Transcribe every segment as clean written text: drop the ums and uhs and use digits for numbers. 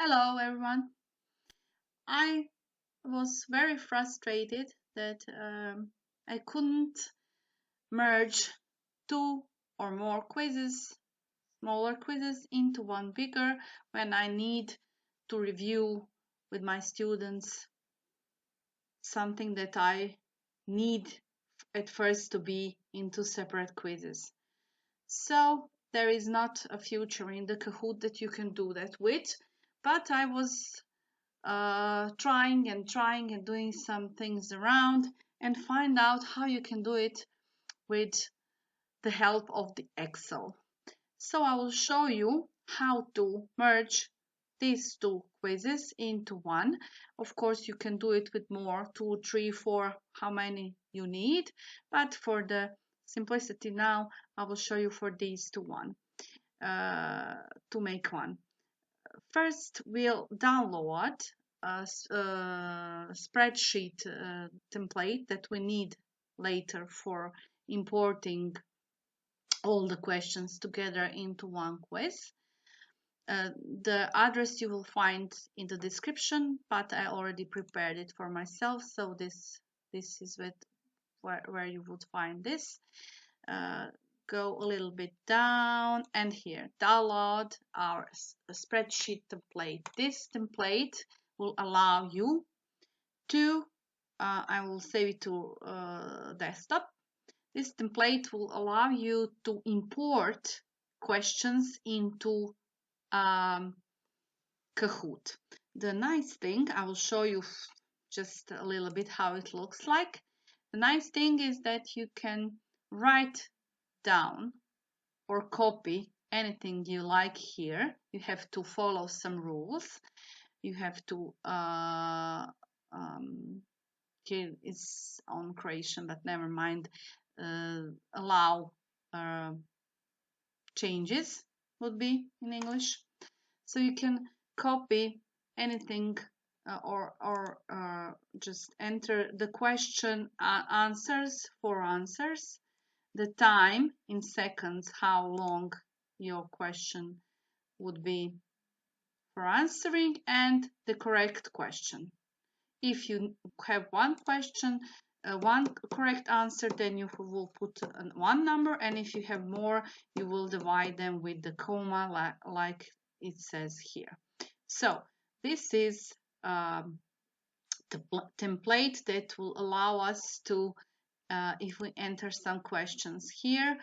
Hello, everyone. I was very frustrated that I couldn't merge two or more quizzes, smaller quizzes, into one bigger when I need to review with my students something that I need at first to be in two separate quizzes. So there is not a future in the Kahoot that you can do that with, but I was trying and doing some things around and find out how you can do it with the help of the Excel. So I will show you how to merge these two quizzes into one. Of course, you can do it with more, 2, 3, 4, how many you need. But for the simplicity now, I will show you for these two one, to make one. First, we'll download a spreadsheet template that we need later for importing all the questions together into one quiz. The address you will find in the description, but I already prepared it for myself, so this is where you would find this. Go a little bit down and here download our spreadsheet template. This template will allow you to I will save it to desktop. This template will allow you to import questions into Kahoot. The nice thing, I will show you just a little bit how it looks like. The nice thing is that you can write down or copy anything you like here. You have to follow some rules. You have to here is on creation, but never mind. Allow changes would be in English. So you can copy anything or just enter the question answers for answers, the time in seconds, how long your question would be for answering, and the correct question. If you have one question, one correct answer, then you will put one number, and if you have more, you will divide them with the comma like it says here. So this is the template that will allow us to, if we enter some questions here,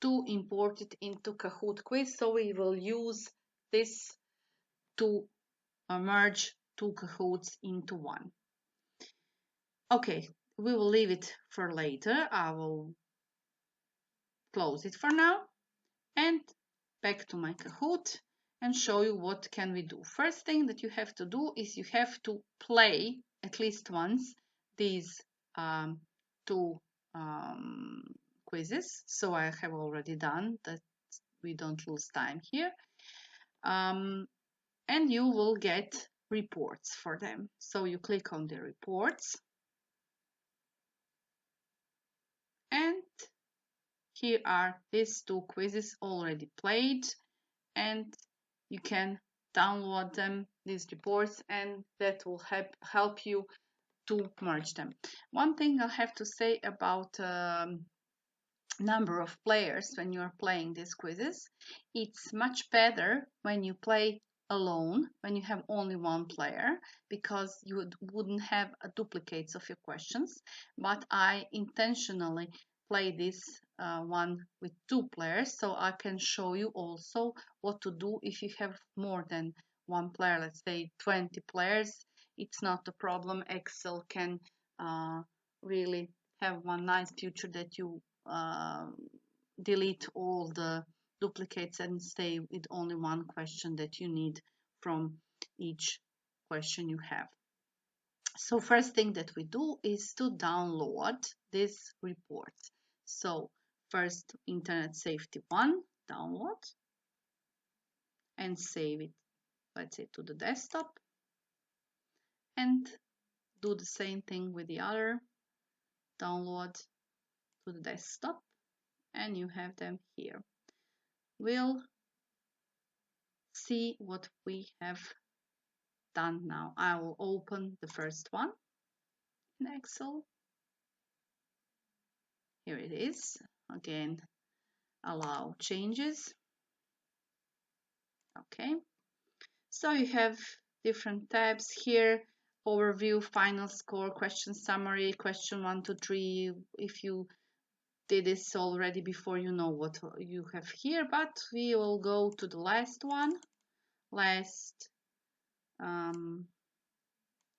to import it into Kahoot quiz. So we will use this to merge two Kahoots into one. Okay, we will leave it for later. I will close it for now and back to my Kahoot and show you what can we do. First thing that you have to do is you have to play at least once these two quizzes. So I have already done that. We don't lose time here. And you will get reports for them. So you click on the reports and here are these two quizzes already played, and you can download them, these reports, and that will help you to merge them. One thing I have to say about number of players when you are playing these quizzes, it's much better when you play alone, when you have only one player, because you wouldn't have duplicates of your questions. But I intentionally play this one with two players, so I can show you also what to do if you have more than one player, let's say 20 players. It's not a problem. Excel can really have one nice feature that you delete all the duplicates and stay with only one question that you need from each question you have. So first thing that we do is to download this report. So first, Internet Safety 1, download and save it, let's say, to the desktop, and do the same thing with the other, download to the desktop, and you have them here. We'll see what we have done now. I will open the first one in Excel. Here it is. Again, allow changes. Okay. So you have different tabs here. Overview, final score, question summary, question 1 to 3. If you did this already before, you know what you have here, but we will go to the last one.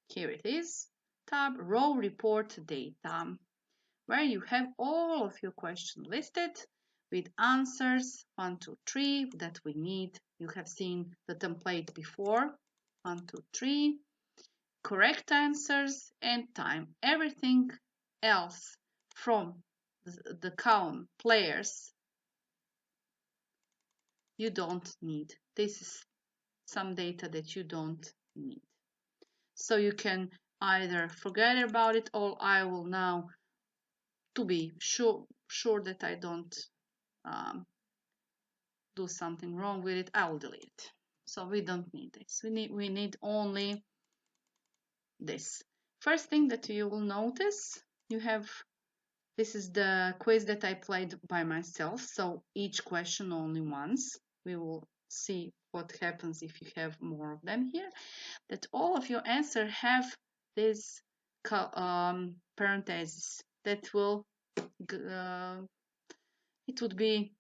Here it is. Tab, row report data, where you have all of your questions listed with answers 1, 2, 3 that we need. You have seen the template before. 1, 2, 3. Correct answers and time. Everything else from the column players you don't need. This is some data that you don't need. So you can either forget about it, or I will now, to be sure that I don't do something wrong with it, I will delete it. So we don't need this. We need only this. First thing that you will notice, you have, this is the quiz that I played by myself. So each question only once. We will see what happens if you have more of them here. That all of your answers have this parentheses that will it would be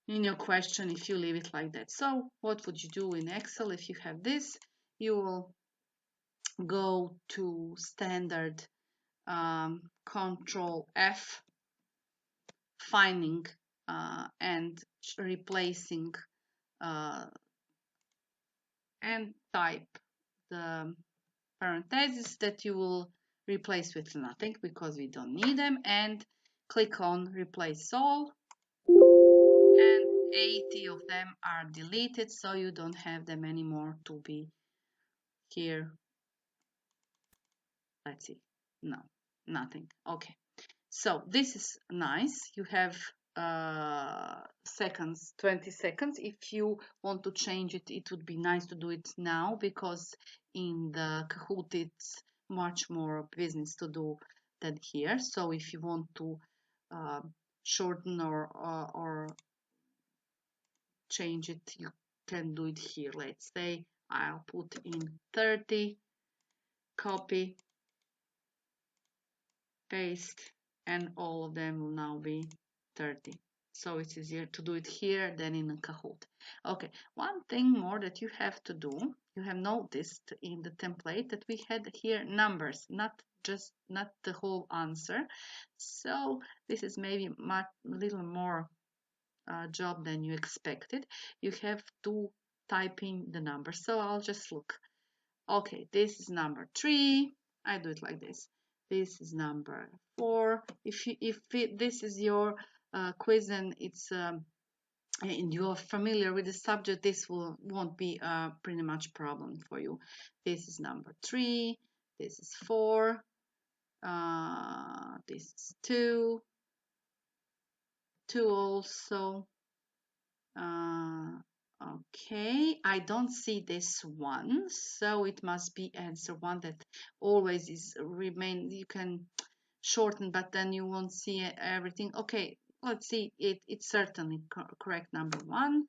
in your question if you leave it like that. So what would you do in Excel if you have this? You will go to standard Control F, finding and replacing and type the parentheses that you will replace with nothing because we don't need them, and click on replace all, and 80 of them are deleted, so you don't have them anymore to be here. Let's see. No, nothing. Okay, so this is nice. You have seconds, 20 seconds. If you want to change it, it would be nice to do it now, because in the Kahoot it's much more business to do than here. So if you want to shorten or change it, you can do it here. Let's say I'll put in 30, copy, paste, and all of them will now be 30. So it's easier to do it here than in a Kahoot. Okay, one thing more that you have to do, you have noticed in the template that we had here numbers, not the whole answer. So this is maybe a little more job than you expected. You have to type in the number. So I'll just look. Okay, this is number 3. I do it like this. This is number 4. If this is your quiz and it's and you're familiar with the subject, this won't be pretty much problem for you. This is number 3. This is 4. This is 2. 2 also. Okay, I don't see this one, so it must be answer 1 that always is remain. You can shorten, but then you won't see everything. Okay, let's see. It's certainly correct. Number 1,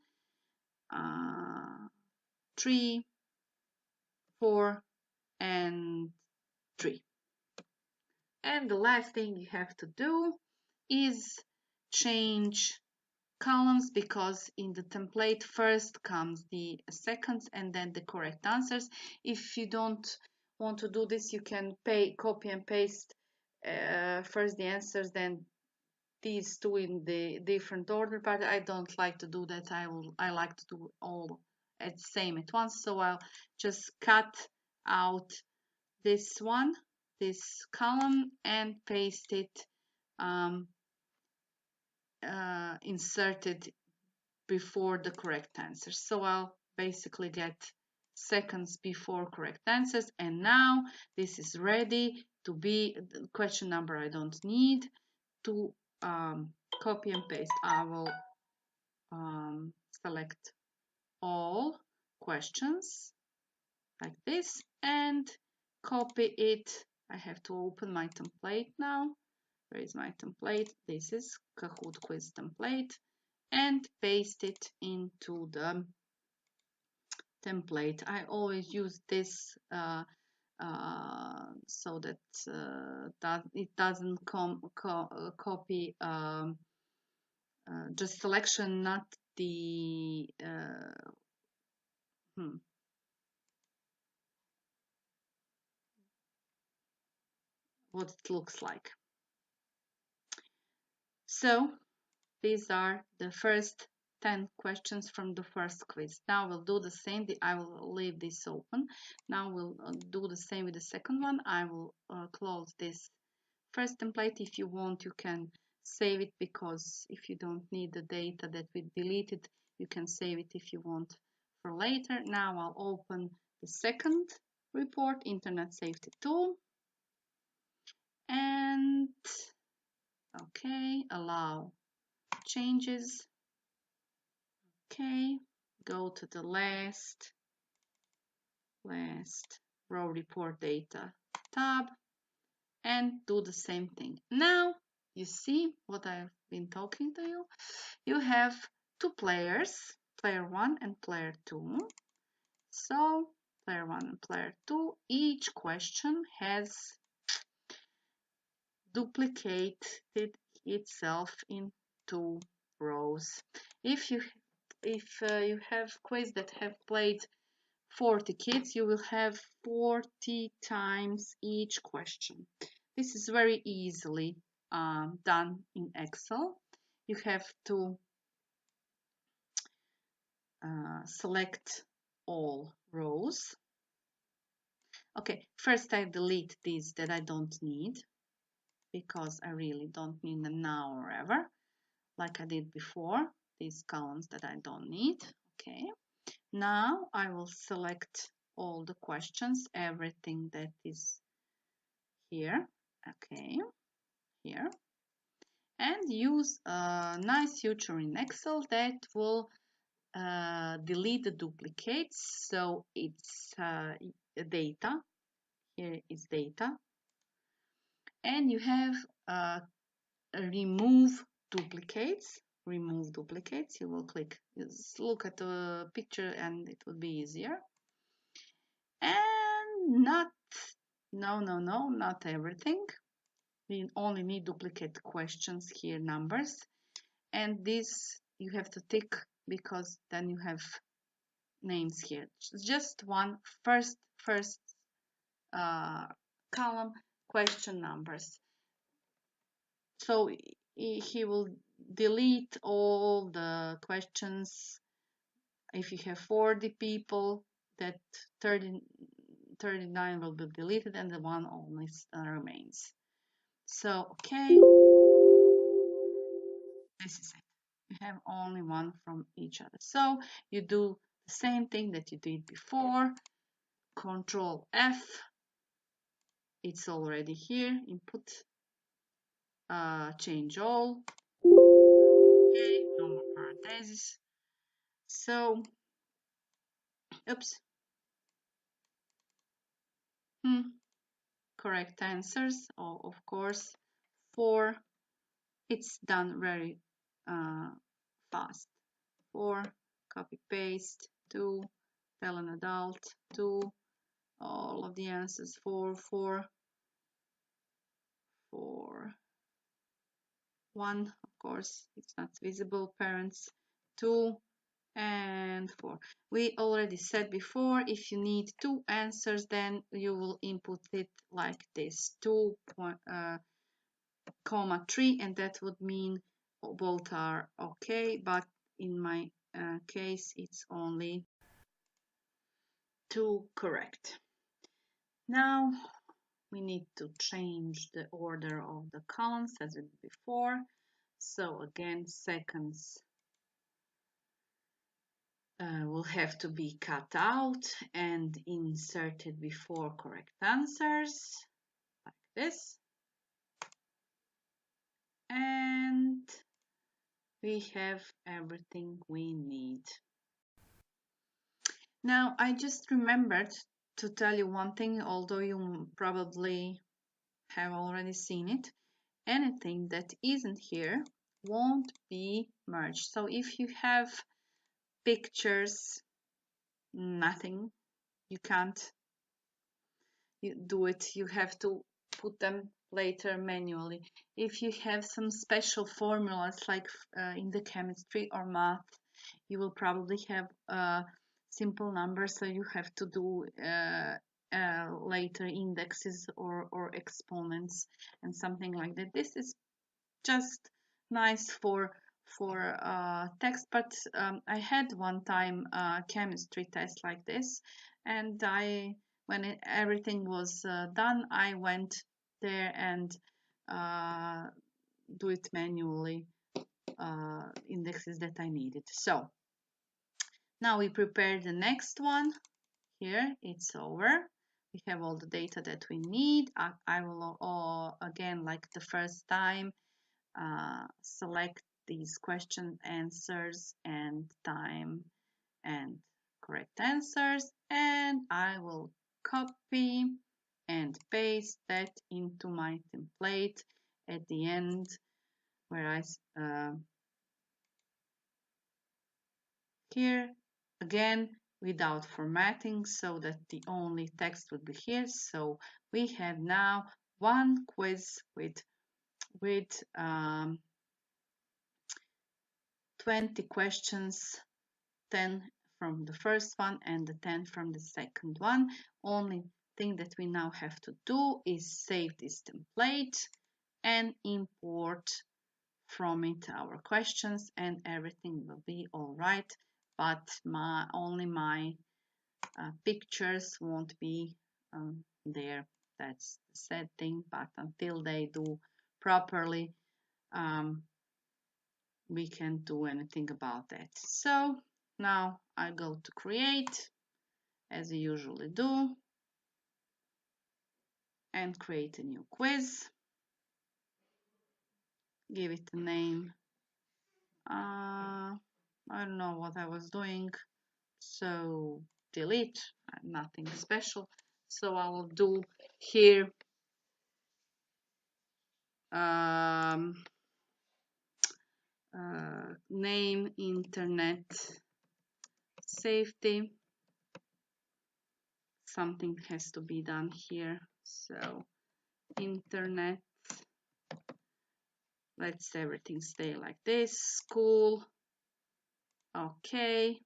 3, 4, and 3. And the last thing you have to do is change columns, because in the template first comes the seconds and then the correct answers. If you don't want to do this, you can copy and paste first the answers, then these two in the different order, but I don't like to do that. I like to do all at the same at once, so I'll just cut out this one, this column, and paste it inserted before the correct answer. So I'll basically get seconds before correct answers, and now this is ready to be the question number. I don't need to copy and paste. I will select all questions like this and copy it. I have to open my template now. Where is my template? This is Kahoot quiz template, and paste it into the template. I always use this so that it doesn't copy just selection, not the what it looks like. So these are the first 10 questions from the first quiz. Now we'll do the same. I will leave this open. Now we'll do the same with the second one. I will close this first template. If you want, you can save it, because if you don't need the data that we deleted, you can save it if you want for later. Now I'll open the second report, Internet Safety Tool. And okay, allow changes. Okay, go to the last row, report data tab, and do the same thing. Now you see what I've been talking to you. You have two players, player 1 and player 2. So player 1 and player 2, each question has duplicated itself in 2 rows. If you have quiz that have played 40 kids, you will have 40 times each question. This is very easily done in Excel. You have to select all rows. Okay, first I delete these that I don't need, because I really don't need them now or ever, like I did before, these columns that I don't need. Okay, now I will select all the questions, everything that is here. Okay, here, and use a nice feature in Excel that will delete the duplicates. So it's data. Here is data, and you have remove duplicates. Remove duplicates. You will click. Just look at the picture, and it will be easier. And not not everything. We only need duplicate questions here, numbers, and this you have to tick, because then you have names here. Just one first column, question numbers. So he will delete all the questions. If you have 40 people, that 39 will be deleted, and the one only remains. So okay, this is it. You have only one from each other. So you do the same thing that you did before. Control F. It's already here. Input. Change all. Okay, no more parentheses. So, oops. Correct answers. Oh, of course, 4. It's done very fast. 4. Copy paste. 2. Tell an adult. 2. All of the answers. 4, 4, 4. 1, of course, it's not visible. Parents. 2 and 4. We already said before, if you need 2 answers, then you will input it like this: 2, 3, and that would mean both are okay, but in my case it's only 2 correct. Now we need to change the order of the columns as we did before. So again, seconds will have to be cut out and inserted before correct answers, like this. And we have everything we need. Now I just remembered to tell you one thing, although you probably have already seen it, anything that isn't here won't be merged. So if you have pictures, nothing, you can't do it. You have to put them later manually. If you have some special formulas like in the chemistry or math, you will probably have simple numbers, so you have to do later indexes or exponents and something like that. This is just nice for text, but I had one time a chemistry test like this, and everything was done, I went there and do it manually, indexes that I needed. So now we prepare the next one. Here it's over. We have all the data that we need. I will again, like the first time, select these question answers and time and correct answers, and I will copy and paste that into my template at the end, where I here again without formatting, so that the only text would be here. So we have now one quiz with 20 questions, 10 from the first one and the 10 from the second one. Only thing that we now have to do is save this template and import from it our questions, and everything will be all right. But only my pictures won't be there. That's the sad thing, but until they do properly, we can't do anything about that. So now I go to create, as I usually do, and create a new quiz. Give it a name. I don't know what I was doing, so delete, nothing special. So I will do here name internet safety. Something has to be done here. So internet, let's everything stay like this. School, okay.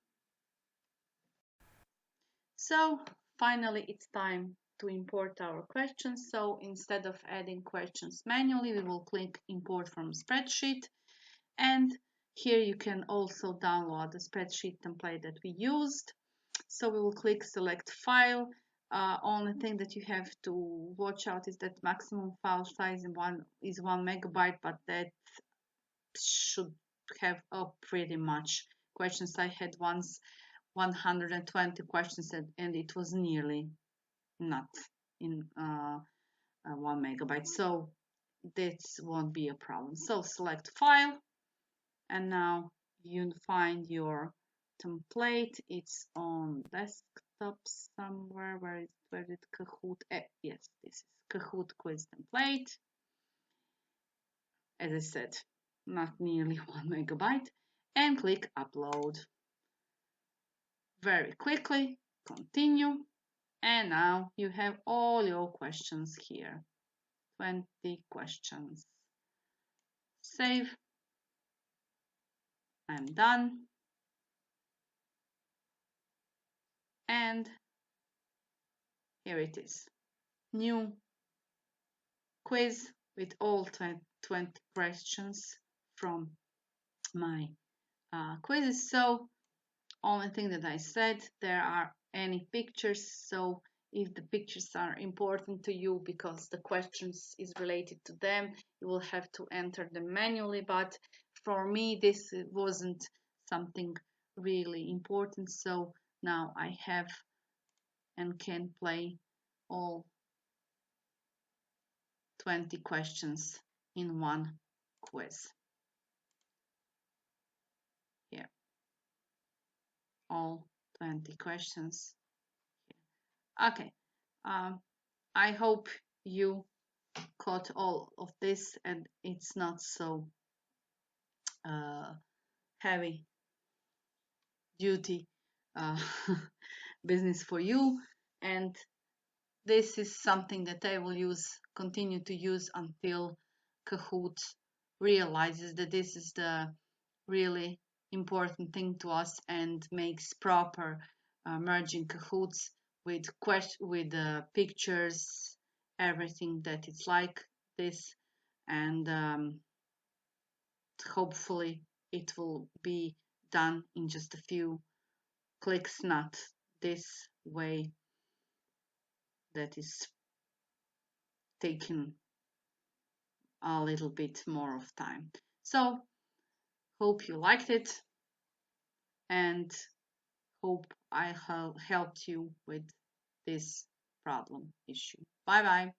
So finally it's time to import our questions. So instead of adding questions manually, we will click import from spreadsheet, and here you can also download the spreadsheet template that we used. So we will click select file. Only thing that you have to watch out is that maximum file size is 1 megabyte, but that should have up pretty much questions. I had once 120 questions, and it was nearly not in 1 megabyte, so this won't be a problem. So select file, and now you find your template. It's on desktop somewhere. Where did Kahoot? Yes, this is Kahoot quiz template. As I said, not nearly 1 megabyte, and click upload. Very quickly, continue, and now you have all your questions here. 20 questions. Save. I'm done. And here it is. New quiz with all 20 questions from my quizzes. So only thing that I said, there are any pictures, so if the pictures are important to you because the questions is related to them, you will have to enter them manually, but for me this wasn't something really important, so now I have and can play all 20 questions in one quiz. Here, all 20 questions. Okay. I hope you caught all of this and it's not so heavy duty uh, business for you. And this is something that I will continue to use until Kahoot realizes that this is the really important thing to us and makes proper merging Kahoots with pictures, everything that it's like this, and hopefully it will be done in just a few clicks, not this way that is taking a little bit more of time. So hope you liked it and hope I helped you with this problem issue. Bye bye.